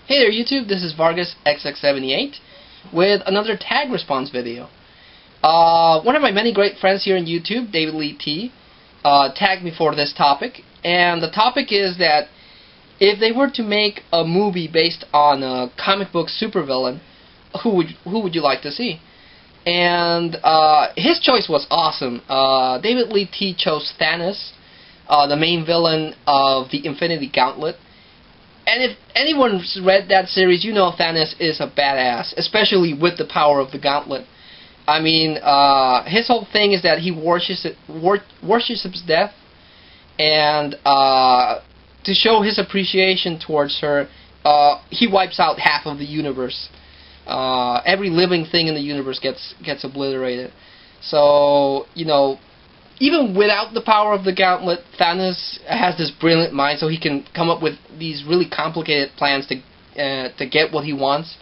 Hey there YouTube, this is Vargas XX78 with another tag response video. One of my many great friends here on YouTube, DavidLeeT, tagged me for this topic, and the topic is that if they were to make a movie based on a comic book supervillain, who would you like to see? And his choice was awesome. DavidLeeT chose Thanos, the main villain of the Infinity Gauntlet. And if anyone's read that series, you know Thanos is a badass, especially with the power of the Gauntlet. I mean, his whole thing is that he worships death, and to show his appreciation towards her, he wipes out half of the universe. Every living thing in the universe gets obliterated. So, you know, even without the power of the Gauntlet, Thanos has this brilliant mind, so he can come up with these really complicated plans to get what he wants.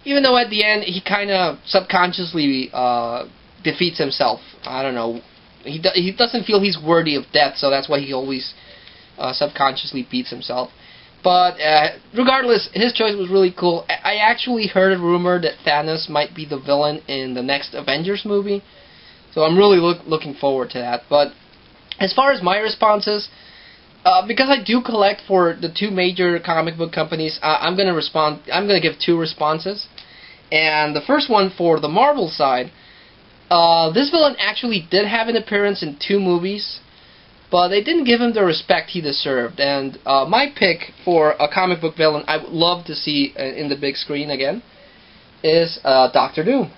Even though at the end he kind of subconsciously defeats himself. I don't know. He doesn't feel he's worthy of death, so that's why he always subconsciously beats himself. But regardless, his choice was really cool. I actually heard a rumor that Thanos might be the villain in the next Avengers movie. So I'm really looking forward to that. But as far as my responses, because I do collect for the two major comic book companies, I'm gonna give two responses. And the first one for the Marvel side, this villain actually did have an appearance in two movies, but they didn't give him the respect he deserved. And my pick for a comic book villain I would love to see in the big screen again is Doctor Doom.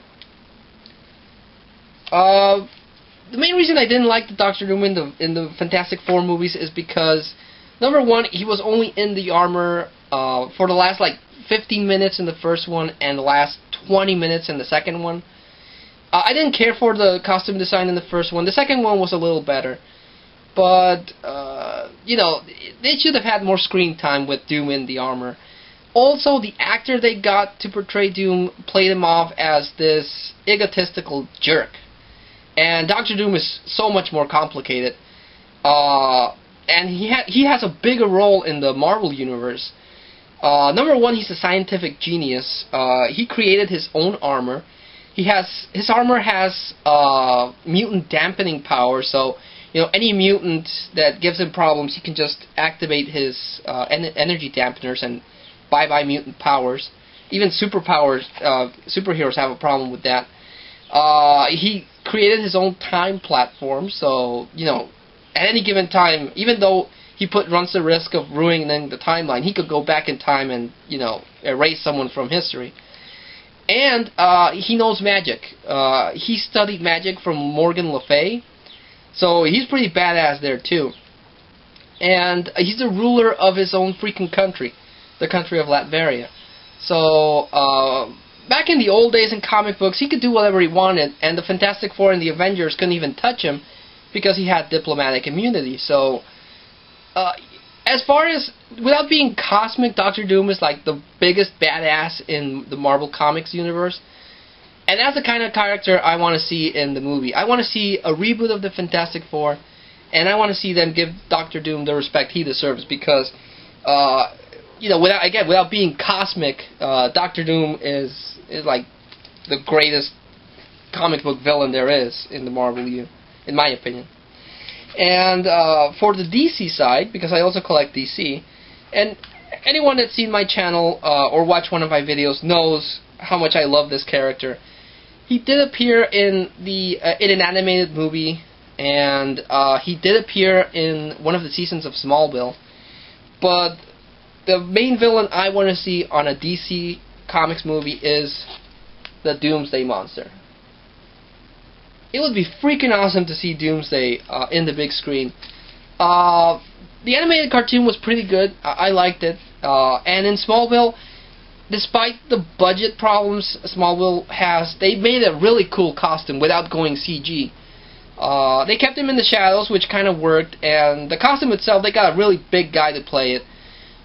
The main reason I didn't like the Doctor Doom in the Fantastic Four movies is because, number one, he was only in the armor for the last like 15 minutes in the first one and the last 20 minutes in the second one. I didn't care for the costume design in the first one. The second one was a little better, but you know, they should have had more screen time with Doom in the armor. Also, the actor they got to portray Doom played him off as this egotistical jerk. And Doctor Doom is so much more complicated, and he has a bigger role in the Marvel universe. Number one, he's a scientific genius. He created his own armor. His armor has mutant dampening power, so you know any mutant that gives him problems, he can just activate his energy dampeners and bye-bye mutant powers. Even superheroes have a problem with that. He created his own time platform, so, you know, at any given time, even though he runs the risk of ruining the timeline, he could go back in time and, you know, erase someone from history. And he knows magic. He studied magic from Morgan Le Fay, so he's pretty badass there, too. And he's the ruler of his own freaking country, the country of Latveria. So, back in the old days in comic books, he could do whatever he wanted, and the Fantastic Four and the Avengers couldn't even touch him because he had diplomatic immunity. So, as far as, without being cosmic, Doctor Doom is like the biggest badass in the Marvel Comics universe. And that's the kind of character I want to see in the movie. I want to see a reboot of the Fantastic Four, and I want to see them give Doctor Doom the respect he deserves because, you know, without being cosmic, Doctor Doom is like the greatest comic book villain there is in the Marvel universe, in my opinion. And for the DC side, because I also collect DC, and anyone that's seen my channel or watched one of my videos knows how much I love this character. He did appear in an animated movie, and he did appear in one of the seasons of Smallville, but the main villain I want to see on a DC Comics movie is the Doomsday Monster. It would be freaking awesome to see Doomsday in the big screen. The animated cartoon was pretty good. I liked it. And in Smallville, despite the budget problems Smallville has, they made a really cool costume without going CG. They kept him in the shadows, which kind of worked, and the costume itself, they got a really big guy to play it.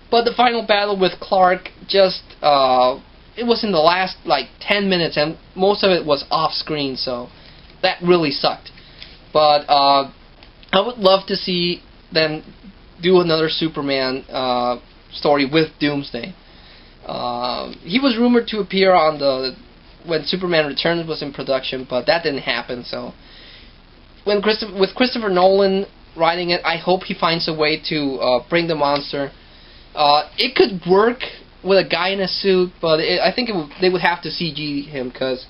But the final battle with Clark just, it was in the last, like, 10 minutes, and most of it was off-screen, so that really sucked. But I would love to see them do another Superman story with Doomsday. He was rumored to appear on when Superman Returns was in production, but that didn't happen. So with Christopher Nolan writing it, I hope he finds a way to bring the monster. It could work with a guy in a suit, but I think they would have to CG him, because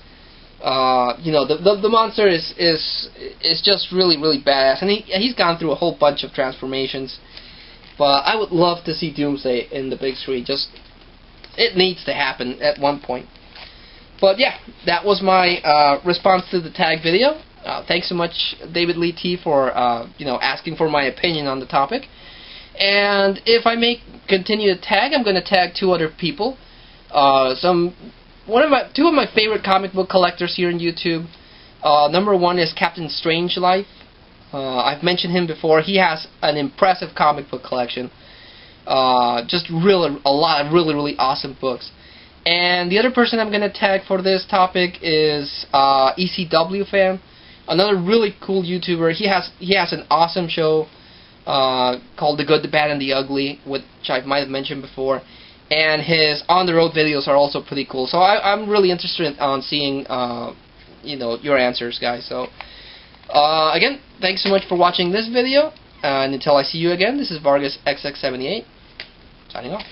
the monster is just really, really badass, and he's gone through a whole bunch of transformations. But I would love to see Doomsday in the big screen. It needs to happen at one point. But yeah, that was my response to the tag video. Thanks so much, DavidLeeT, for asking for my opinion on the topic. And if I may continue to tag, I'm going to tag two other people. Two of my favorite comic book collectors here on YouTube. Number one is Captain Strangelove. I've mentioned him before. He has an impressive comic book collection. Just a lot of really, really awesome books. And the other person I'm going to tag for this topic is ECW Fan, another really cool YouTuber. He has an awesome show called The Good, the Bad, and the Ugly, which I might have mentioned before. And his on-the-road videos are also pretty cool. So I'm really interested on seeing your answers, guys. So again, thanks so much for watching this video. And until I see you again, this is Vargas XX78 signing off.